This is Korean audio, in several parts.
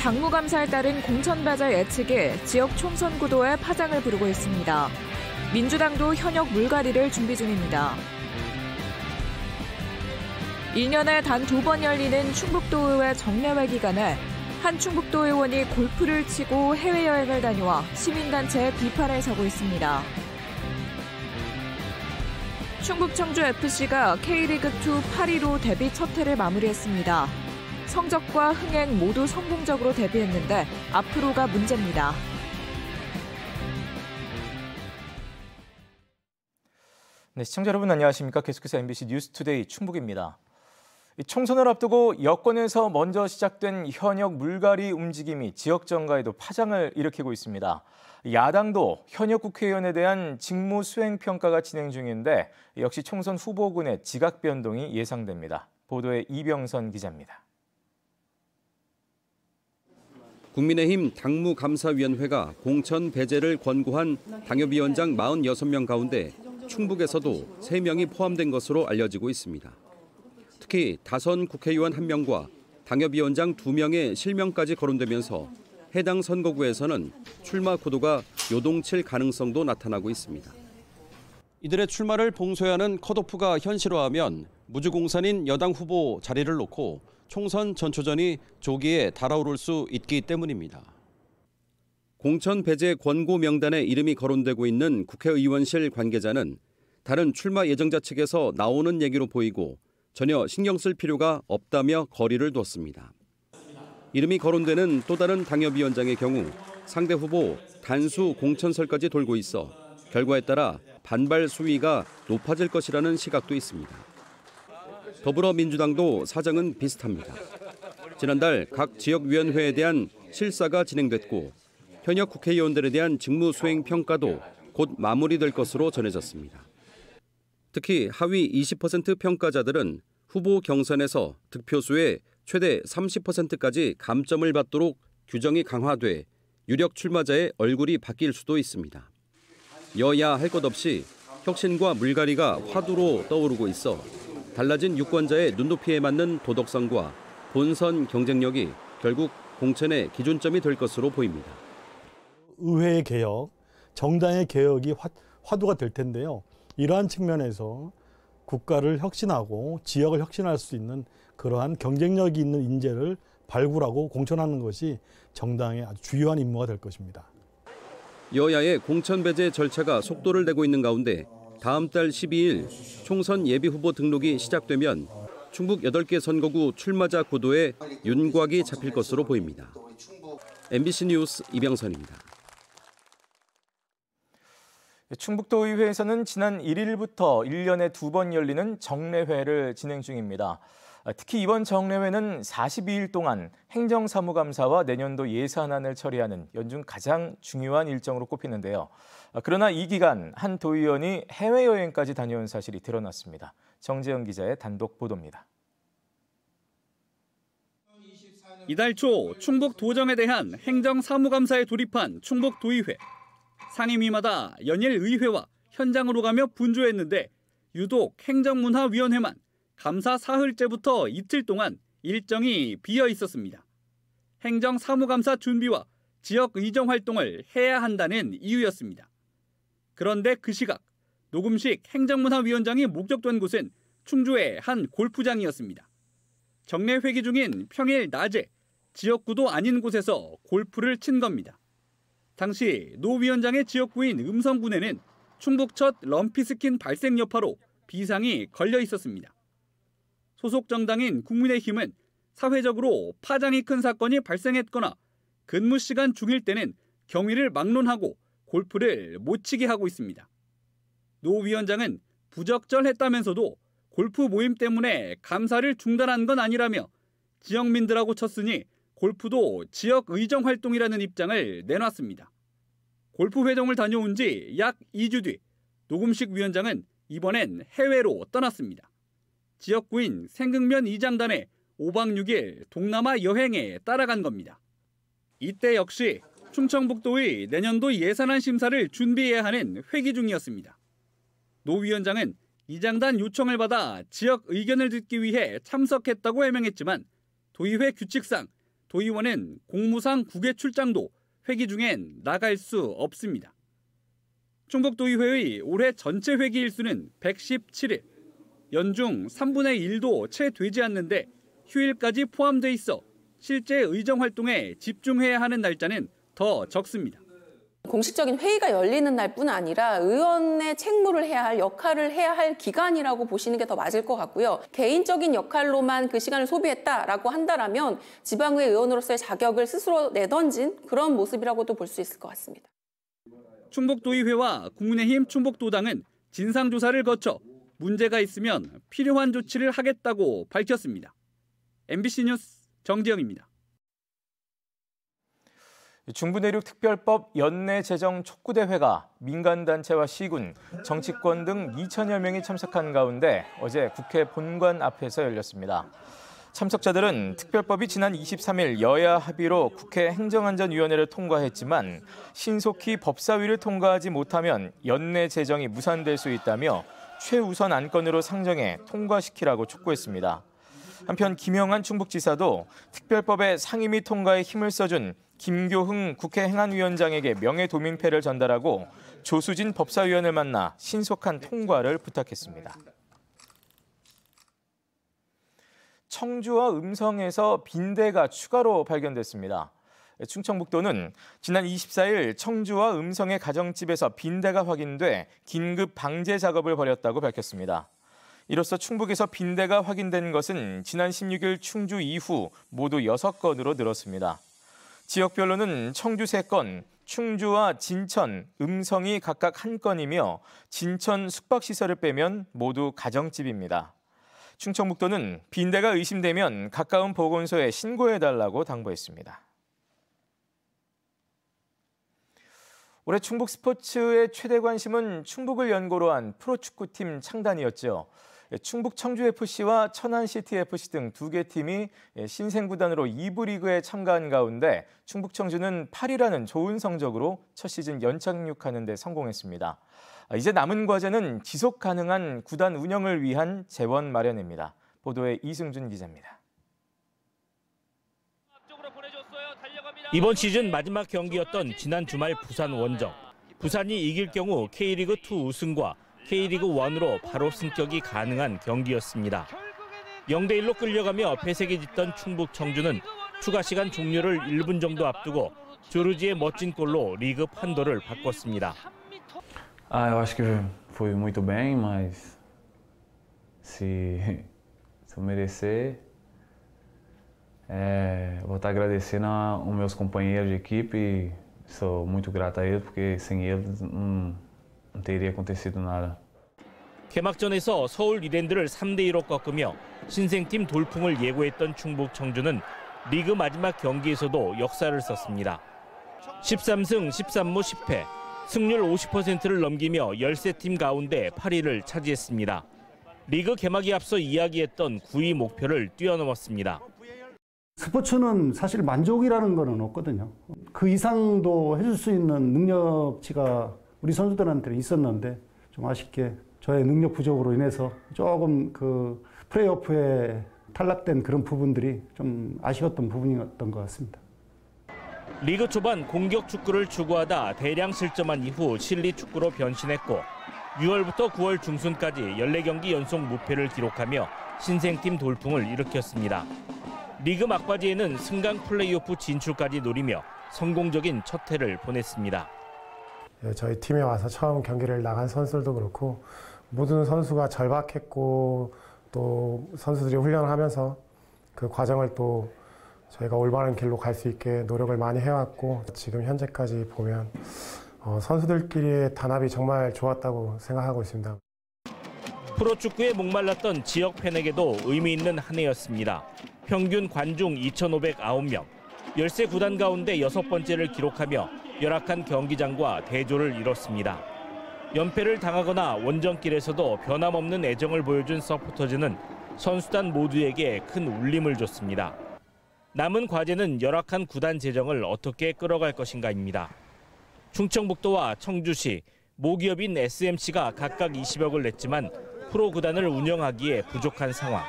당무감사에 따른 공천배제 예측이 지역 총선 구도에 파장을 부르고 있습니다. 민주당도 현역 물갈이를 준비 중입니다. 1년에 단 2번 열리는 충북도의회 정례회 기간에 한 충북도 의원이 골프를 치고 해외여행을 다녀와 시민단체의 비판에 서고 있습니다. 충북 청주FC가 K리그2 8위로 데뷔 첫 해를 마무리했습니다. 성적과 흥행 모두 성공적으로 데뷔했는데 앞으로가 문제입니다. 네, 시청자 여러분 안녕하십니까? 계속해서 MBC 뉴스투데이 충북입니다. 총선을 앞두고 여권에서 먼저 시작된 현역 물갈이 움직임이 지역 정가에도 파장을 일으키고 있습니다. 야당도 현역 국회의원에 대한 직무 수행 평가가 진행 중인데 역시 총선 후보군의 지각 변동이 예상됩니다. 보도에 이병선 기자입니다. 국민의힘 당무감사위원회가 공천 배제를 권고한 당협위원장 46명 가운데 충북에서도 3명이 포함된 것으로 알려지고 있습니다. 특히 다선 국회의원 1명과 당협위원장 2명의 실명까지 거론되면서 해당 선거구에서는 출마 구도가 요동칠 가능성도 나타나고 있습니다. 이들의 출마를 봉쇄하는 컷오프가 현실화하면 무주공산인 여당 후보 자리를 놓고 총선 전초전이 조기에 달아오를 수 있기 때문입니다. 공천 배제 권고 명단에 이름이 거론되고 있는 국회의원실 관계자는 다른 출마 예정자 측에서 나오는 얘기로 보이고 전혀 신경 쓸 필요가 없다며 거리를 뒀습니다. 이름이 거론되는 또 다른 당협위원장의 경우 상대 후보 단수 공천설까지 돌고 있어 결과에 따라 반발 수위가 높아질 것이라는 시각도 있습니다. 더불어민주당도 사정은 비슷합니다. 지난달 각 지역위원회에 대한 실사가 진행됐고 현역 국회의원들에 대한 직무 수행 평가도 곧 마무리될 것으로 전해졌습니다. 특히 하위 20% 평가자들은 후보 경선에서 득표수의 최대 30%까지 감점을 받도록 규정이 강화돼 유력 출마자의 얼굴이 바뀔 수도 있습니다. 여야 할 것 없이 혁신과 물갈이가 화두로 떠오르고 있어 달라진 유권자의 눈높이에 맞는 도덕성과 본선 경쟁력이 결국 공천의 기준점이 될 것으로 보입니다. 의회의 개혁, 정당의 개혁이 화두가 될 텐데요. 이러한 측면에서 국가를 혁신하고 지역을 혁신할 수 있는 그러한 경쟁력이 있는 인재를 발굴하고 공천하는 것이 정당의 아주 주요한 임무가 될 것입니다. 여야의 공천 배제 절차가 속도를 내고 있는 가운데 다음 달 12일 총선 예비후보 등록이 시작되면 충북 8개 선거구 출마자 구도에 윤곽이 잡힐 것으로 보입니다. MBC 뉴스 이병선입니다. 충북도의회에서는 지난 1일부터 1년에 2번 열리는 정례회를 진행 중입니다. 특히 이번 정례회는 42일 동안 행정사무감사와 내년도 예산안을 처리하는 연중 가장 중요한 일정으로 꼽히는데요. 그러나 이 기간 한 도의원이 해외여행까지 다녀온 사실이 드러났습니다. 정재영 기자의 단독 보도입니다. 이달 초 충북 도정에 대한 행정사무감사에 돌입한 충북도의회. 상임위마다 연일 의회와 현장으로 가며 분주했는데 유독 행정문화위원회만 감사 사흘째부터 이틀 동안 일정이 비어 있었습니다. 행정사무감사 준비와 지역 의정 활동을 해야 한다는 이유였습니다. 그런데 그 시각 노금식 행정문화위원장이 목격된 곳은 충주의 한 골프장이었습니다. 정례 회기 중인 평일 낮에 지역구도 아닌 곳에서 골프를 친 겁니다. 당시 노 위원장의 지역구인 음성군에는 충북 첫 럼피스킨 발생 여파로 비상이 걸려 있었습니다. 소속 정당인 국민의힘은 사회적으로 파장이 큰 사건이 발생했거나 근무 시간 중일 때는 경위를 막론하고 골프를 못 치게 하고 있습니다. 노 위원장은 부적절했다면서도 골프 모임 때문에 감사를 중단한 건 아니라며 지역민들하고 쳤으니 골프도 지역 의정 활동이라는 입장을 내놨습니다. 골프 회동을 다녀온 지 약 2주 뒤 노금식 위원장은 이번엔 해외로 떠났습니다. 지역구인 생극면 이장단에 5박 6일 동남아 여행에 따라간 겁니다. 이때 역시 충청북도의 내년도 예산안 심사를 준비해야 하는 회기 중이었습니다. 노 위원장은 이장단 요청을 받아 지역 의견을 듣기 위해 참석했다고 해명했지만 도의회 규칙상 도의원은 공무상 국외 출장도 회기 중엔 나갈 수 없습니다. 충북도의회의 올해 전체 회기 일수는 117일, 연중 3분의 1도 채 되지 않는데 휴일까지 포함돼 있어 실제 의정 활동에 집중해야 하는 날짜는 더 적습니다. 공식적인 회의가 열리는 날뿐 아니라 의원의 책무를 해야 할, 역할을 해야 할 기간이라고 보시는 게 더 맞을 것 같고요. 개인적인 역할로만 그 시간을 소비했다라고 한다면 지방의 의원으로서의 자격을 스스로 내던진 그런 모습이라고도 볼 수 있을 것 같습니다. 충북도의회와 국민의힘 충북도당은 진상조사를 거쳐 문제가 있으면 필요한 조치를 하겠다고 밝혔습니다. MBC 뉴스 정지영입니다. 중부내륙특별법 연내제정 촉구대회가 민간단체와 시군, 정치권 등 2천여 명이 참석한 가운데 어제 국회 본관 앞에서 열렸습니다. 참석자들은 특별법이 지난 23일 여야 합의로 국회 행정안전위원회를 통과했지만 신속히 법사위를 통과하지 못하면 연내제정이 무산될 수 있다며 최우선 안건으로 상정해 통과시키라고 촉구했습니다. 한편 김영한 충북지사도 특별법의 상임 및 통과에 힘을 써준 김교흥 국회 행안위원장에게 명예도민패를 전달하고 조수진 법사위원을 만나 신속한 통과를 부탁했습니다. 청주와 음성에서 빈대가 추가로 발견됐습니다. 충청북도는 지난 24일 청주와 음성의 가정집에서 빈대가 확인돼 긴급 방제 작업을 벌였다고 밝혔습니다. 이로써 충북에서 빈대가 확인된 것은 지난 16일 충주 이후 모두 6건으로 늘었습니다. 지역별로는 청주 3건, 충주와 진천, 음성이 각각 1건이며 진천 숙박시설을 빼면 모두 가정집입니다. 충청북도는 빈대가 의심되면 가까운 보건소에 신고해달라고 당부했습니다. 올해 충북 스포츠의 최대 관심은 충북을 연고로 한 프로축구팀 창단이었죠. 충북 청주FC와 천안CTFC 등 2개 팀이 신생구단으로 2부 리그에 참가한 가운데 충북 청주는 8위라는 좋은 성적으로 첫 시즌 연착륙하는 데 성공했습니다. 이제 남은 과제는 지속 가능한 구단 운영을 위한 재원 마련입니다. 보도에 이승준 기자입니다. 이번 시즌 마지막 경기였던 지난 주말 부산 원정. 부산이 이길 경우 K리그2 우승과 K리그1으로 바로 승격이 가능한 경기였습니다. 0대1로 끌려가며 패색이 짙던 충북 청주는 추가 시간 종료를 1분 정도 앞두고 조르지의 멋진 골로 리그 판도를 바꿨습니다. Eu acho que foi muito bem, mas se eu merecer, vou estar agradecendo aos meus companheiros de equipe e sou muito grato a eles porque sem eles não teria acontecido nada. 개막전에서 서울 이랜드를 3대2로 꺾으며 신생팀 돌풍을 예고했던 충북 청주는 리그 마지막 경기에서도 역사를 썼습니다. 13승 13무 10패, 승률 50%를 넘기며 13팀 가운데 8위를 차지했습니다. 리그 개막에 앞서 이야기했던 9위 목표를 뛰어넘었습니다. 스포츠는 사실 만족이라는 거는 없거든요. 그 이상도 해줄 수 있는 능력치가 우리 선수들한테는 있었는데 좀 아쉽게 저의 능력 부족으로 인해서 조금 그 플레이오프에 탈락된 그런 부분들이 좀 아쉬웠던 부분이었던 것 같습니다. 리그 초반 공격 축구를 추구하다 대량 실점한 이후 실리 축구로 변신했고 6월부터 9월 중순까지 14경기 연속 무패를 기록하며 신생팀 돌풍을 일으켰습니다. 리그 막바지에는 승강 플레이오프 진출까지 노리며 성공적인 첫 해를 보냈습니다. 저희 팀에 와서 처음 경기를 나간 선수들도 그렇고 모든 선수가 절박했고 또 선수들이 훈련을 하면서 그 과정을 또 저희가 올바른 길로 갈 수 있게 노력을 많이 해왔고 지금 현재까지 보면 선수들끼리의 단합이 정말 좋았다고 생각하고 있습니다. 프로축구에 목말랐던 지역 팬에게도 의미 있는 한 해였습니다. 평균 관중 2,509명, 13구단 가운데 6번째를 기록하며 열악한 경기장과 대조를 이뤘습니다. 연패를 당하거나 원정길에서도 변함없는 애정을 보여준 서포터즈는 선수단 모두에게 큰 울림을 줬습니다. 남은 과제는 열악한 구단 재정을 어떻게 끌어갈 것인가입니다. 충청북도와 청주시, 모기업인 SMC가 각각 20억을 냈지만 프로 구단을 운영하기에 부족한 상황.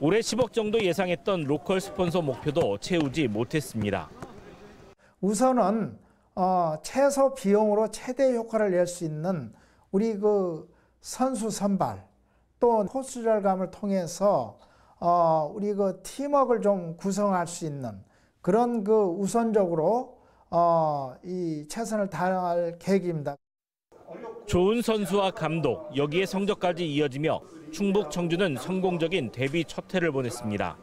올해 10억 정도 예상했던 로컬 스폰서 목표도 채우지 못했습니다. 우선은 최소 비용으로 최대 효과를 낼 수 있는 우리 그 선수 선발 또 코스 절감을 통해서 우리 그 팀워크를 좀 구성할 수 있는 그런 그 우선적으로 이 최선을 다할 계획입니다. 좋은 선수와 감독, 여기에 성적까지 이어지며 충북 청주는 성공적인 데뷔 첫 해를 보냈습니다.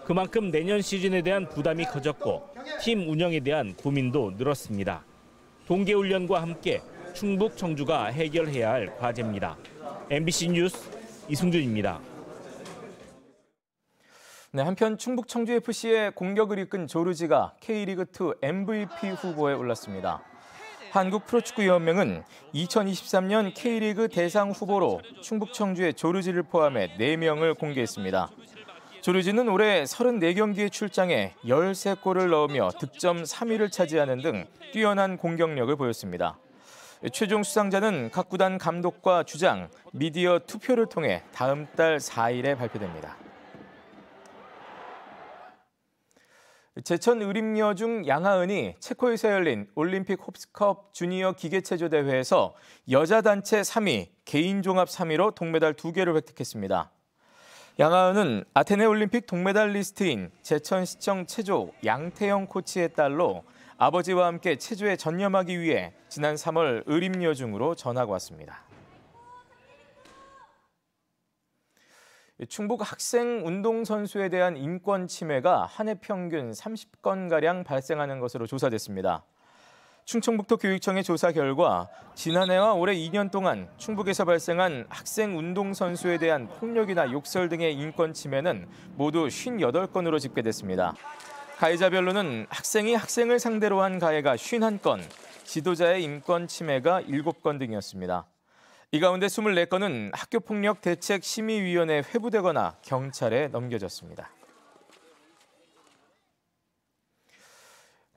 그만큼 내년 시즌에 대한 부담이 커졌고 팀 운영에 대한 고민도 늘었습니다. 동계훈련과 함께 충북 청주가 해결해야 할 과제입니다. MBC 뉴스 이승준입니다. 네, 한편 충북 청주FC의 공격을 이끈 조르지가 K리그2 MVP 후보에 올랐습니다. 한국프로축구연맹은 2023년 K리그 대상 후보로 충북 청주의 조르지를 포함해 4명을 공개했습니다. 조르지는 올해 34경기에 출장해 13골을 넣으며 득점 3위를 차지하는 등 뛰어난 공격력을 보였습니다. 최종 수상자는 각 구단 감독과 주장, 미디어 투표를 통해 다음 달 4일에 발표됩니다. 제천 의림여중 양하은이 체코에서 열린 올림픽 홉스컵 주니어 기계체조 대회에서 여자 단체 3위, 개인 종합 3위로 동메달 2개를 획득했습니다. 양하은은 아테네 올림픽 동메달리스트인 제천시청 체조 양태영 코치의 딸로 아버지와 함께 체조에 전념하기 위해 지난 3월 의림여중으로 전학 왔습니다. 충북 학생 운동선수에 대한 인권 침해가 한 해 평균 30건가량 발생하는 것으로 조사됐습니다. 충청북도 교육청의 조사 결과 지난해와 올해 2년 동안 충북에서 발생한 학생 운동선수에 대한 폭력이나 욕설 등의 인권 침해는 모두 58건으로 집계됐습니다. 가해자별로는 학생이 학생을 상대로 한 가해가 51건, 지도자의 인권 침해가 7건 등이었습니다. 이 가운데 24건은 학교폭력대책심의위원회에 회부되거나 경찰에 넘겨졌습니다.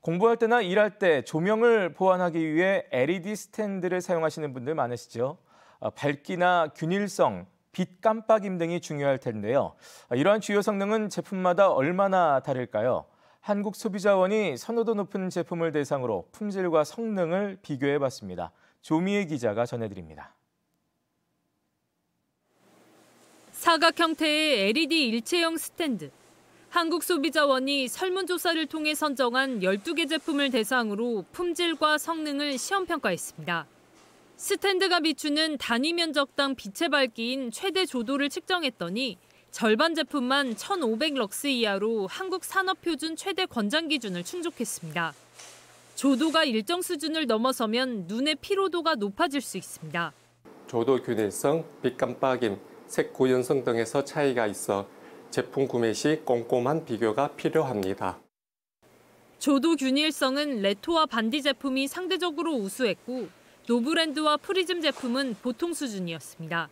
공부할 때나 일할 때 조명을 보완하기 위해 LED 스탠드를 사용하시는 분들 많으시죠? 밝기나 균일성, 빛 깜빡임 등이 중요할 텐데요. 이러한 주요 성능은 제품마다 얼마나 다를까요? 한국소비자원이 선호도 높은 제품을 대상으로 품질과 성능을 비교해봤습니다. 조미애 기자가 전해드립니다. 사각 형태의 LED 일체형 스탠드. 한국소비자원이 설문조사를 통해 선정한 12개 제품을 대상으로 품질과 성능을 시험평가했습니다. 스탠드가 비추는 단위 면적당 빛의 밝기인 최대 조도를 측정했더니 절반 제품만 1,500럭스 이하로 한국 산업표준 최대 권장 기준을 충족했습니다. 조도가 일정 수준을 넘어서면 눈의 피로도가 높아질 수 있습니다. 조도 균일성, 빛 깜빡임, 색 구현성 등에서 차이가 있어 제품 구매 시 꼼꼼한 비교가 필요합니다. 조도 균일성은 레토와 반디 제품이 상대적으로 우수했고 노브랜드와 프리즘 제품은 보통 수준이었습니다.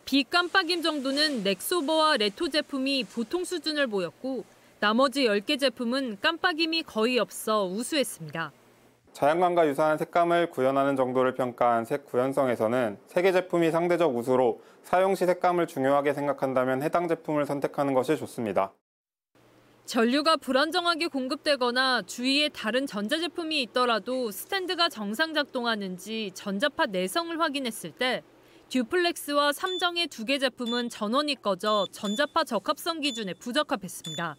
빛 깜빡임 정도는 넥소버와 레토 제품이 보통 수준을 보였고 나머지 10개 제품은 깜빡임이 거의 없어 우수했습니다. 자연광과 유사한 색감을 구현하는 정도를 평가한 색 구현성에서는 3개 제품이 상대적 우수로 사용 시 색감을 중요하게 생각한다면 해당 제품을 선택하는 것이 좋습니다. 전류가 불안정하게 공급되거나 주위에 다른 전자제품이 있더라도 스탠드가 정상 작동하는지 전자파 내성을 확인했을 때 듀플렉스와 삼정의 2개 제품은 전원이 꺼져 전자파 적합성 기준에 부적합했습니다.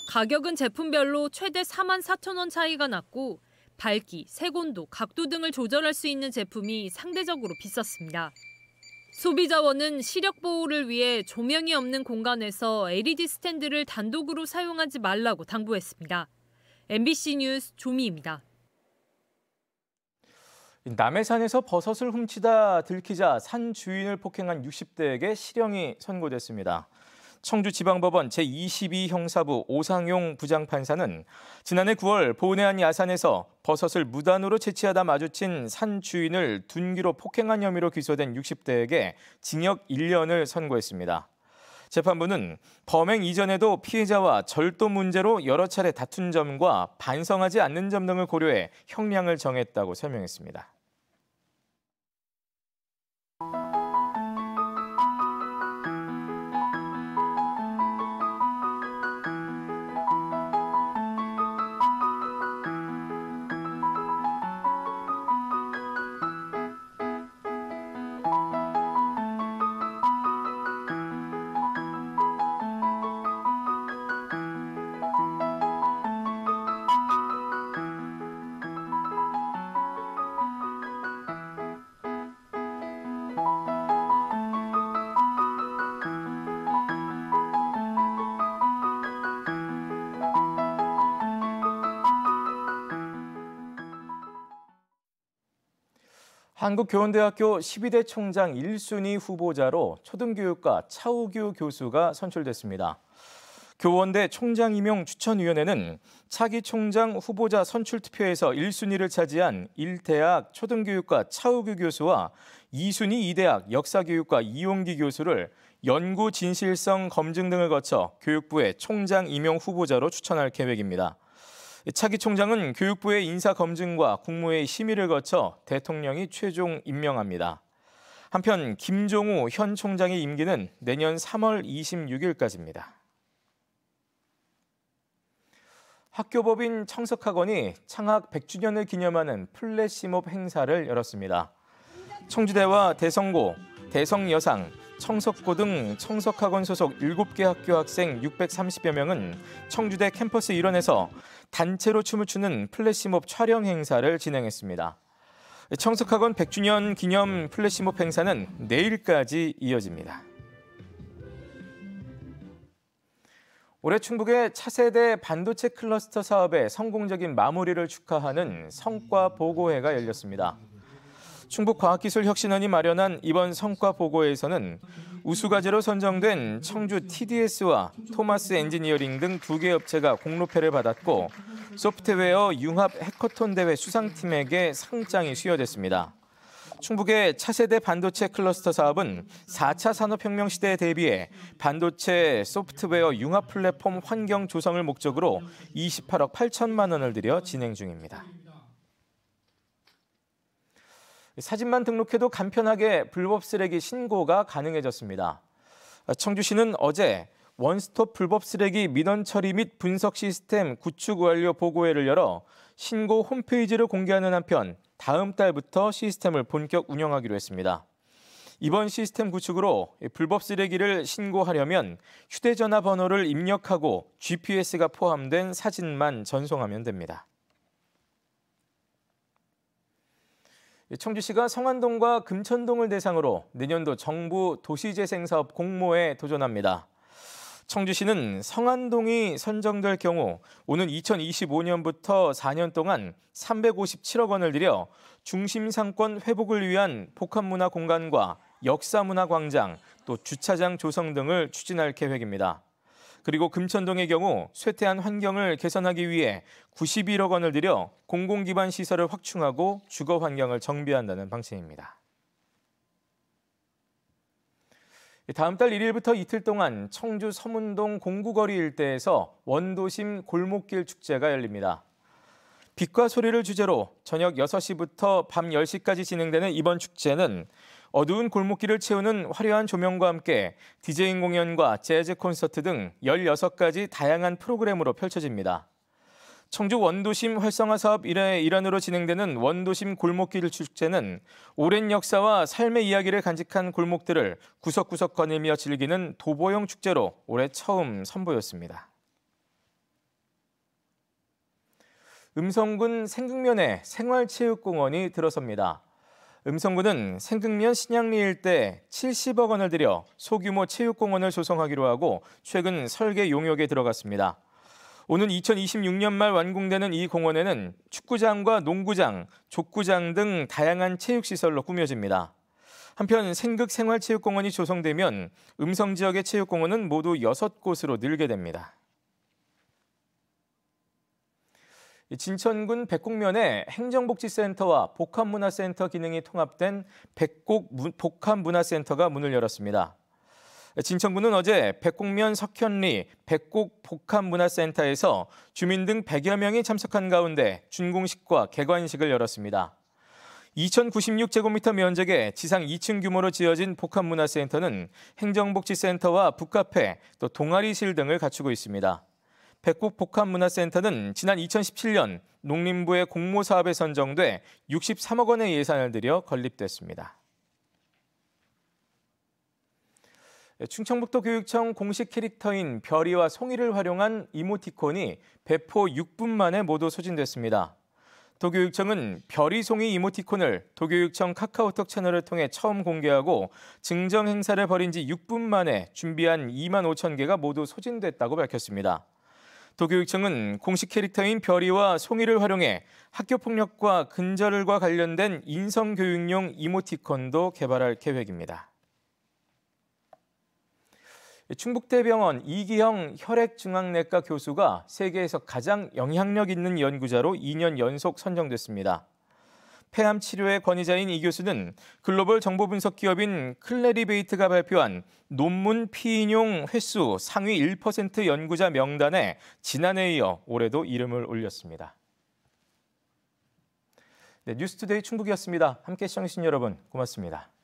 가격은 제품별로 최대 44,000원 차이가 났고 밝기, 색온도, 각도 등을 조절할 수 있는 제품이 상대적으로 비쌌습니다. 소비자원은 시력 보호를 위해 조명이 없는 공간에서 LED 스탠드를 단독으로 사용하지 말라고 당부했습니다. MBC 뉴스 조미입니다. 남해산에서 버섯을 훔치다 들키자 산 주인을 폭행한 60대에게 실형이 선고됐습니다. 청주지방법원 제22형사부 오상용 부장판사는 지난해 9월 보은해안 야산에서 버섯을 무단으로 채취하다 마주친 산 주인을 둔기로 폭행한 혐의로 기소된 60대에게 징역 1년을 선고했습니다. 재판부는 범행 이전에도 피해자와 절도 문제로 여러 차례 다툰 점과 반성하지 않는 점 등을 고려해 형량을 정했다고 설명했습니다. 한국교원대학교 12대 총장 1순위 후보자로 초등교육과 차우규 교수가 선출됐습니다. 교원대 총장 임용 추천위원회는 차기 총장 후보자 선출 투표에서 1순위를 차지한 1대학 초등교육과 차우규 교수와 2순위 2대학 역사교육과 이용기 교수를 연구 진실성 검증 등을 거쳐 교육부의 총장 임용 후보자로 추천할 계획입니다. 차기 총장은 교육부의 인사 검증과 국무회의 심의를 거쳐 대통령이 최종 임명합니다. 한편 김종우 현 총장의 임기는 내년 3월 26일까지입니다. 학교법인 청석학원이 창학 100주년을 기념하는 플래시몹 행사를 열었습니다. 청주대와 대성고, 대성여상, 청석고 등 청석학원 소속 7개 학교 학생 630여 명은 청주대 캠퍼스 일원에서 단체로 춤을 추는 플래시몹 촬영 행사를 진행했습니다. 청석학원 100주년 기념 플래시몹 행사는 내일까지 이어집니다. 올해 충북의 차세대 반도체 클러스터 사업의 성공적인 마무리를 축하하는 성과 보고회가 열렸습니다. 충북과학기술혁신원이 마련한 이번 성과 보고회에서는 우수과제로 선정된 청주 TDS와 토마스 엔지니어링 등 2개 업체가 공로패를 받았고 소프트웨어 융합 해커톤 대회 수상팀에게 상장이 수여됐습니다. 충북의 차세대 반도체 클러스터 사업은 4차 산업혁명 시대에 대비해 반도체 소프트웨어 융합 플랫폼 환경 조성을 목적으로 28억 8천만 원을 들여 진행 중입니다. 사진만 등록해도 간편하게 불법 쓰레기 신고가 가능해졌습니다. 청주시는 어제 원스톱 불법 쓰레기 민원 처리 및 분석 시스템 구축 완료 보고회를 열어 신고 홈페이지를 공개하는 한편 다음 달부터 시스템을 본격 운영하기로 했습니다. 이번 시스템 구축으로 불법 쓰레기를 신고하려면 휴대전화 번호를 입력하고 GPS가 포함된 사진만 전송하면 됩니다. 청주시가 성안동과 금천동을 대상으로 내년도 정부 도시재생사업 공모에 도전합니다. 청주시는 성안동이 선정될 경우 오는 2025년부터 4년 동안 357억 원을 들여 중심 상권 회복을 위한 복합문화 공간과 역사문화광장, 또 주차장 조성 등을 추진할 계획입니다. 그리고 금천동의 경우 쇠퇴한 환경을 개선하기 위해 91억 원을 들여 공공기반 시설을 확충하고 주거 환경을 정비한다는 방침입니다. 다음 달 1일부터 이틀 동안 청주 서문동 공구거리 일대에서 원도심 골목길 축제가 열립니다. 빛과 소리를 주제로 저녁 6시부터 밤 10시까지 진행되는 이번 축제는 어두운 골목길을 채우는 화려한 조명과 함께 디제잉 공연과 재즈 콘서트 등 16가지 다양한 프로그램으로 펼쳐집니다. 청주 원도심 활성화 사업 일환으로 진행되는 원도심 골목길 축제는 오랜 역사와 삶의 이야기를 간직한 골목들을 구석구석 거닐며 즐기는 도보형 축제로 올해 처음 선보였습니다. 음성군 생극면에 생활체육공원이 들어섭니다. 음성군은 생극면 신양리 일대 70억 원을 들여 소규모 체육공원을 조성하기로 하고 최근 설계 용역에 들어갔습니다. 오는 2026년 말 완공되는 이 공원에는 축구장과 농구장, 족구장 등 다양한 체육시설로 꾸며집니다. 한편 생극 생활체육공원이 조성되면 음성 지역의 체육공원은 모두 6곳으로 늘게 됩니다. 진천군 백곡면에 행정복지센터와 복합문화센터 기능이 통합된 백곡 복합문화센터가 문을 열었습니다. 진천군은 어제 백곡면 석현리 백곡 복합문화센터에서 주민 등 100여 명이 참석한 가운데 준공식과 개관식을 열었습니다. 2,096제곱미터 면적의 지상 2층 규모로 지어진 복합문화센터는 행정복지센터와 북카페, 또 동아리실 등을 갖추고 있습니다. 백곡 복합문화센터는 지난 2017년 농림부의 공모사업에 선정돼 63억 원의 예산을 들여 건립됐습니다. 충청북도 교육청 공식 캐릭터인 별이와 송이를 활용한 이모티콘이 배포 6분 만에 모두 소진됐습니다. 도교육청은 별이 송이 이모티콘을 도교육청 카카오톡 채널을 통해 처음 공개하고 증정 행사를 벌인 지 6분 만에 준비한 2만 5천 개가 모두 소진됐다고 밝혔습니다. 도교육청은 공식 캐릭터인 별이와 송이를 활용해 학교폭력과 근절과 관련된 인성교육용 이모티콘도 개발할 계획입니다. 충북대병원 이기형 혈액중앙내과 교수가 세계에서 가장 영향력 있는 연구자로 2년 연속 선정됐습니다. 폐암 치료의 권위자인 이 교수는 글로벌 정보 분석 기업인 클래리베이트가 발표한 논문 피인용 횟수 상위 1% 연구자 명단에 지난해에 이어 올해도 이름을 올렸습니다. 네, 뉴스투데이 충북이었습니다. 함께 시청해주신 여러분 고맙습니다.